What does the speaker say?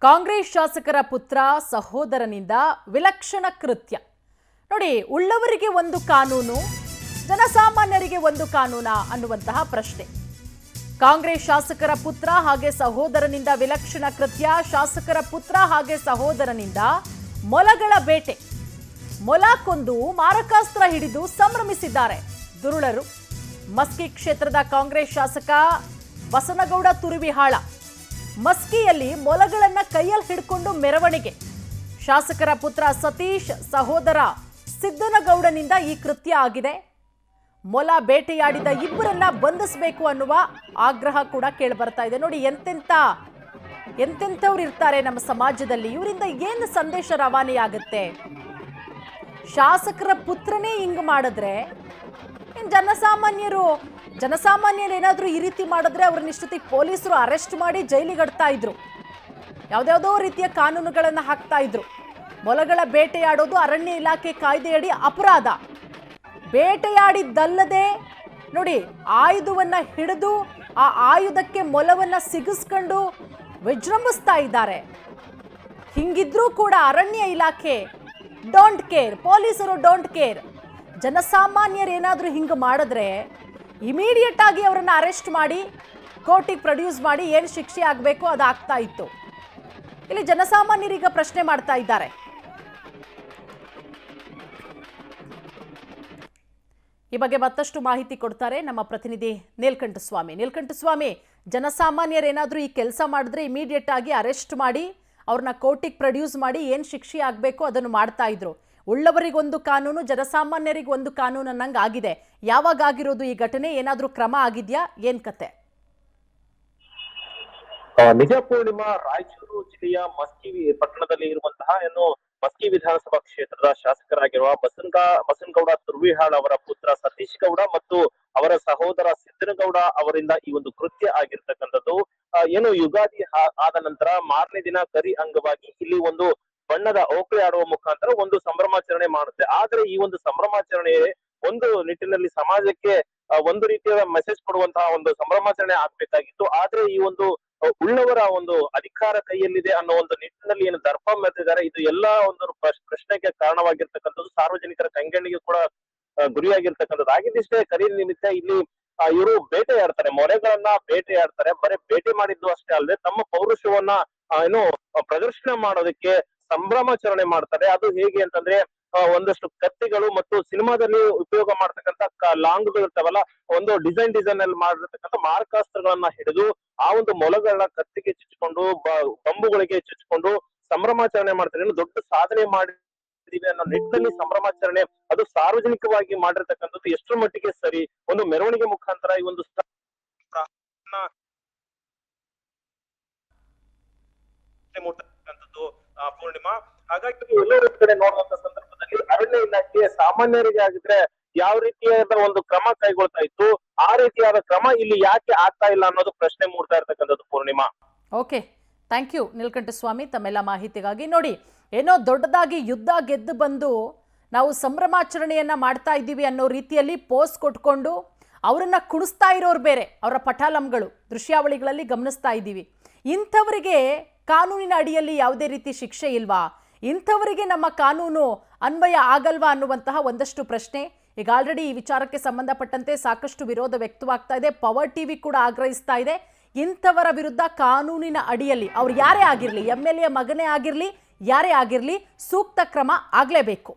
ಕಾಂಗ್ರೆಸ್ ಶಾಸಕರ ಪುತ್ರ ಸಹೋದರನಿಂದ ವಿಲಕ್ಷಣ ಕೃತ್ಯ. ನೋಡಿ, ಉಳ್ಳವರಿಗೆ ಒಂದು ಕಾನೂನು, ಜನಸಾಮಾನ್ಯರಿಗೆ ಒಂದು ಕಾನೂನಾ ಅನ್ನುವಂತಹ ಪ್ರಶ್ನೆ. ಕಾಂಗ್ರೆಸ್ ಶಾಸಕರ ಪುತ್ರ ಹಾಗೆ ಸಹೋದರನಿಂದ ವಿಲಕ್ಷಣ ಕೃತ್ಯ. ಶಾಸಕರ ಪುತ್ರ ಹಾಗೆ ಸಹೋದರನಿಂದ ಮೊಲಗಳ ಬೇಟೆ. ಮೊಲ ಕೊಂದು ಮಾರಕಾಸ್ತ್ರ ಹಿಡಿದು ಸಂಭ್ರಮಿಸಿದ್ದಾರೆ ದುರುಳರು. ಮಸ್ಕಿ ಕ್ಷೇತ್ರದ ಕಾಂಗ್ರೆಸ್ ಶಾಸಕ ಬಸನಗೌಡ ತುರುವಿಹಾಳ ಮಸ್ಕಿಯಲ್ಲಿ ಮೊಲಗಳನ್ನ ಕೈಯಲ್ಲಿ ಹಿಡ್ಕೊಂಡು ಮೆರವಣಿಗೆ. ಶಾಸಕರ ಪುತ್ರ ಸತೀಶ್ ಸಹೋದರ ಸಿದ್ದನಗೌಡನಿಂದ ಈ ಕೃತ್ಯ ಆಗಿದೆ. ಮೊಲ ಬೇಟೆಯಾಡಿದ ಇಬ್ಬರನ್ನ ಬಂಧಿಸಬೇಕು ಅನ್ನುವ ಆಗ್ರಹ ಕೂಡ ಕೇಳಿ ಬರ್ತಾ ಇದೆ. ನೋಡಿ, ಎಂತೆಂಥವ್ರು ಇರ್ತಾರೆ ನಮ್ಮ ಸಮಾಜದಲ್ಲಿ, ಇವರಿಂದ ಏನು ಸಂದೇಶ ರವಾನೆಯಾಗುತ್ತೆ? ಶಾಸಕರ ಪುತ್ರನೇ ಹಿಂಗ್ ಮಾಡಿದ್ರೆ ಜನಸಾಮಾನ್ಯರು ಏನಾದ್ರೂ ಈ ರೀತಿ ಮಾಡಿದ್ರೆ ಅವ್ರನ್ನ ಇಷ್ಟೊತ್ತಿಗೆ ಪೊಲೀಸರು ಅರೆಸ್ಟ್ ಮಾಡಿ ಜೈಲಿಗೆ ಅಡ್ತಾ ಇದ್ರು. ಯಾವ್ದಾವುದೋ ರೀತಿಯ ಕಾನೂನುಗಳನ್ನ ಹಾಕ್ತಾ ಇದ್ರು. ಮೊಲಗಳ ಬೇಟೆಯಾಡೋದು ಅರಣ್ಯ ಇಲಾಖೆ ಕಾಯ್ದೆಯಡಿ ಅಪರಾಧ. ಬೇಟೆಯಾಡಿದ್ದಲ್ಲದೆ ನೋಡಿ, ಆಯುಧವನ್ನ ಹಿಡಿದು ಆ ಆಯುಧಕ್ಕೆ ಮೊಲವನ್ನ ಸಿಗಿಸ್ಕೊಂಡು ವಿಜೃಂಭಿಸ್ತಾ ಇದ್ದಾರೆ. ಹಿಂಗಿದ್ರೂ ಕೂಡ ಅರಣ್ಯ ಇಲಾಖೆ ಡೋಂಟ್ ಕೇರ್, ಪೊಲೀಸರು ಡೋಂಟ್ ಕೇರ್. ಜನಸಾಮಾನ್ಯರು ಏನಾದರೂ ಹಿಂಗೆ ಮಾಡಿದ್ರೆ ಇಮಿಡಿಯೇಟ್ ಆಗಿ ಅವರನ್ನು ಅರೆಸ್ಟ್ ಮಾಡಿ ಕೋರ್ಟಿಗೆ ಪ್ರೊಡ್ಯೂಸ್ ಮಾಡಿ ಏನು ಶಿಕ್ಷೆ ಆಗಬೇಕು ಅದು ಆಗ್ತಾ ಇತ್ತು. ಇಲ್ಲಿ ಜನಸಾಮಾನ್ಯರೀಗ ಪ್ರಶ್ನೆ ಮಾಡ್ತಾ ಇದ್ದಾರೆ. ಈ ಬಗ್ಗೆ ಮತ್ತಷ್ಟು ಮಾಹಿತಿ ಕೊಡ್ತಾರೆ ನಮ್ಮ ಪ್ರತಿನಿಧಿ ನೀಲಕಂಠಸ್ವಾಮಿ. ಜನಸಾಮಾನ್ಯರೇನಾದರೂ ಈ ಕೆಲಸ ಮಾಡಿದ್ರೆ ಇಮಿಡಿಯೇಟ್ ಆಗಿ ಅರೆಸ್ಟ್ ಮಾಡಿ ಅವ್ರನ್ನ ಕೋರ್ಟಿಗೆ ಪ್ರೊಡ್ಯೂಸ್ ಮಾಡಿ ಏನು ಶಿಕ್ಷೆ ಆಗಬೇಕು ಅದನ್ನು ಮಾಡ್ತಾ ಇದ್ರು. ಉಳ್ಳವರಿಗೊಂದು ಕಾನೂನು, ಜನಸಾಮಾನ್ಯರಿಗೆ ಒಂದು ಕಾನೂನು ಅನ್ನಂಗೆ ಆಗಿದೆ. ಯಾವಾಗ ಆಗಿರೋದು ಈ ಘಟನೆ? ಏನಾದರೂ ಕ್ರಮ ಆಗಿದೆಯಾ? ಏನ್ ಕತೆ? ನಿಜ ಪೂರ್ಣಿಮಾ, ರಾಯಚೂರು ಜಿಲ್ಲೆಯ ಮಸ್ಕಿ ಪಟ್ಟಣದಲ್ಲಿ ಇರುವಂತಹ ಮಸ್ಕಿ ವಿಧಾನಸಭಾ ಕ್ಷೇತ್ರದ ಶಾಸಕರಾಗಿರುವ ಬಸನಗೌಡ ತುರ್ವಿಹಾಳ್ ಅವರ ಪುತ್ರ ಸತೀಶ್ ಗೌಡ ಮತ್ತು ಅವರ ಸಹೋದರ ಸಿದ್ದನಗೌಡ ಅವರಿಂದ ಈ ಒಂದು ಕೃತ್ಯ ಆಗಿರ್ತಕ್ಕಂಥದ್ದು. ಯುಗಾದಿ ಆದ ನಂತರ ಮಾರನೇ ದಿನ ಕರಿ ಅಂಗವಾಗಿ ಇಲ್ಲಿ ಒಂದು ಬಣ್ಣದ ಓಕಳಿ ಆಡುವ ಮುಖಾಂತರ ಒಂದು ಸಂಭ್ರಮಾಚರಣೆ ಮಾಡುತ್ತೆ. ಆದ್ರೆ ಈ ಒಂದು ಸಂಭ್ರಮಾಚರಣೆ ಒಂದು ನಿಟ್ಟಿನಲ್ಲಿ ಸಮಾಜಕ್ಕೆ ಒಂದು ರೀತಿಯ ಮೆಸೇಜ್ ಕೊಡುವಂತಹ ಒಂದು ಸಂಭ್ರಮಾಚರಣೆ ಆಗ್ಬೇಕಾಗಿತ್ತು. ಆದ್ರೆ ಈ ಒಂದು ಉಳ್ಳವರ ಒಂದು ಅಧಿಕಾರ ಕೈಯಲ್ಲಿದೆ ಅನ್ನೋ ಒಂದು ನಿಟ್ಟಿನಲ್ಲಿ ಏನು ದರ್ಪ ಮೆರೆದಿದ್ದಾರೆ, ಇದು ಎಲ್ಲಾ ಒಂದು ಪ್ರಶ್ನೆಗೆ ಕಾರಣವಾಗಿರ್ತಕ್ಕಂಥದ್ದು. ಸಾರ್ವಜನಿಕರ ಕಂಗೆಣ್ಣಿಗೆ ಕೂಡ ಗುರಿಯಾಗಿರ್ತಕ್ಕಂಥದ್ದು. ಆಗಿದ್ದಿಷ್ಟೇ ಕರಿ ನಿಮಿತ್ತ ಇಲ್ಲಿ ಇವರು ಬೇಟೆಯಾಡ್ತಾರೆ, ಮೊರೆಗಳನ್ನ ಬೇಟೆಯಾಡ್ತಾರೆ. ಬರೀ ಬೇಟೆ ಮಾಡಿದ್ದು ಅಷ್ಟೇ ಅಲ್ಲದೆ ತಮ್ಮ ಪೌರುಷವನ್ನ ಪ್ರದರ್ಶನ ಮಾಡೋದಕ್ಕೆ ಸಂಭ್ರಮಾಚರಣೆ ಮಾಡ್ತಾರೆ. ಅದು ಹೇಗೆ ಅಂತಂದ್ರೆ ಒಂದಷ್ಟು ಕತ್ತಿಗಳು ಮತ್ತು ಸಿನಿಮಾದಲ್ಲಿ ಉಪಯೋಗ ಮಾಡ್ತಕ್ಕಂಥ ಲಾಂಗ್ಗಳು ಇರ್ತಾವಲ್ಲ, ಒಂದು ಡಿಸೈನ್ ಅಲ್ಲಿ ಮಾಡಿರ್ತಕ್ಕಂಥ ಮಾರಕಾಸ್ತ್ರಗಳನ್ನ ಹಿಡಿದು ಆ ಒಂದು ಮೊಲಗಳನ್ನ ಕತ್ತಿಗೆ ಚುಚ್ಚಿಕೊಂಡು ಬಂಬುಗಳಿಗೆ ಚುಚ್ಚಿಕೊಂಡು ಸಂಭ್ರಮಾಚರಣೆ ಮಾಡ್ತಾರೆ. ದೊಡ್ಡ ಸಾಧನೆ ಮಾಡಿದೀವಿ ಅನ್ನೋ ನಿಟ್ಟಿನಲ್ಲಿ ಸಂಭ್ರಮಾಚರಣೆ ಅದು ಸಾರ್ವಜನಿಕವಾಗಿ ಮಾಡಿರ್ತಕ್ಕಂಥದ್ದು ಎಷ್ಟರ ಮಟ್ಟಿಗೆ ಸರಿ? ಒಂದು ಮೆರವಣಿಗೆ ಮುಖಾಂತರ ಈ ಒಂದು ಪೂರ್ಣಿಮಾ, ಹಾಗಾಗಿ ಎಲ್ಲರೂ ಕಡೆ ನೋಡುವಂತ ಸಂದರ್ಭದಲ್ಲಿ ಅರಣ್ಯ ಇಲಾಖೆ ಸಾಮಾನ್ಯರಿಗೆ ಆಗಿದ್ರೆ ಯಾವ ರೀತಿಯಾದ ಒಂದು ಕ್ರಮ ಕೈಗೊಳ್ತಾ ಇತ್ತು, ಆ ರೀತಿಯಾದ ಕ್ರಮ ಇಲ್ಲಿ ಯಾಕೆ ಆಗ್ತಾ ಇಲ್ಲ ಅನ್ನೋದು ಪ್ರಶ್ನೆ ಮೂಡ್ತಾ ಇರ್ತಕ್ಕಂಥದ್ದು. Purnima, okay, thank you Neelakantaswamy ತಮ್ಮೆಲ್ಲ ಮಾಹಿತಿಗಾಗಿ. ನೋಡಿ, ಏನೋ ದೊಡ್ಡದಾಗಿ ಯುದ್ಧ ಗೆದ್ದು ಬಂದು ನಾವು ಸಂಭ್ರಮಾಚರಣೆಯನ್ನ ಮಾಡ್ತಾ ಇದ್ದೀವಿ ಅನ್ನೋ ರೀತಿಯಲ್ಲಿ ಪೋಸ್ ಕೊಟ್ಕೊಂಡು ಅವರನ್ನ ಕುಣಿಸ್ತಾ ಇರೋರು ಬೇರೆ, ಅವರ ಪಟಾಲಂಗಳು ದೃಶ್ಯಾವಳಿಗಳಲ್ಲಿ ಗಮನಿಸ್ತಾ ಇದ್ದೀವಿ. ಇಂಥವರಿಗೆ ಕಾನೂನಿನ ಅಡಿಯಲ್ಲಿ ಯಾವುದೇ ರೀತಿ ಶಿಕ್ಷೆ ಇಲ್ವಾ? ಇಂಥವರಿಗೆ ನಮ್ಮ ಕಾನೂನು ಅನ್ವಯ ಆಗಲ್ವಾ ಅನ್ನುವಂತಹ ಒಂದಷ್ಟು ಪ್ರಶ್ನೆ ಈಗ ಆಲ್ರೆಡಿ ಈ ವಿಚಾರಕ್ಕೆ ಸಂಬಂಧಪಟ್ಟಂತೆ ಸಾಕಷ್ಟು ವಿರೋಧ ವ್ಯಕ್ತವಾಗ್ತಾ ಇದೆ. ಪವರ್ ಟಿವಿ ಕೂಡ ಆಗ್ರಹಿಸ್ತಾ ಇದೆ. ಇಂಥವರ ವಿರುದ್ಧ ಕಾನೂನಿನ ಅಡಿಯಲ್ಲಿ ಅವ್ರು ಯಾರೇ ಆಗಿರಲಿ, MLA ಮಗನೇ ಆಗಿರಲಿ, ಯಾರೇ ಆಗಿರಲಿ, ಸೂಕ್ತ ಕ್ರಮ ಆಗಲೇಬೇಕು.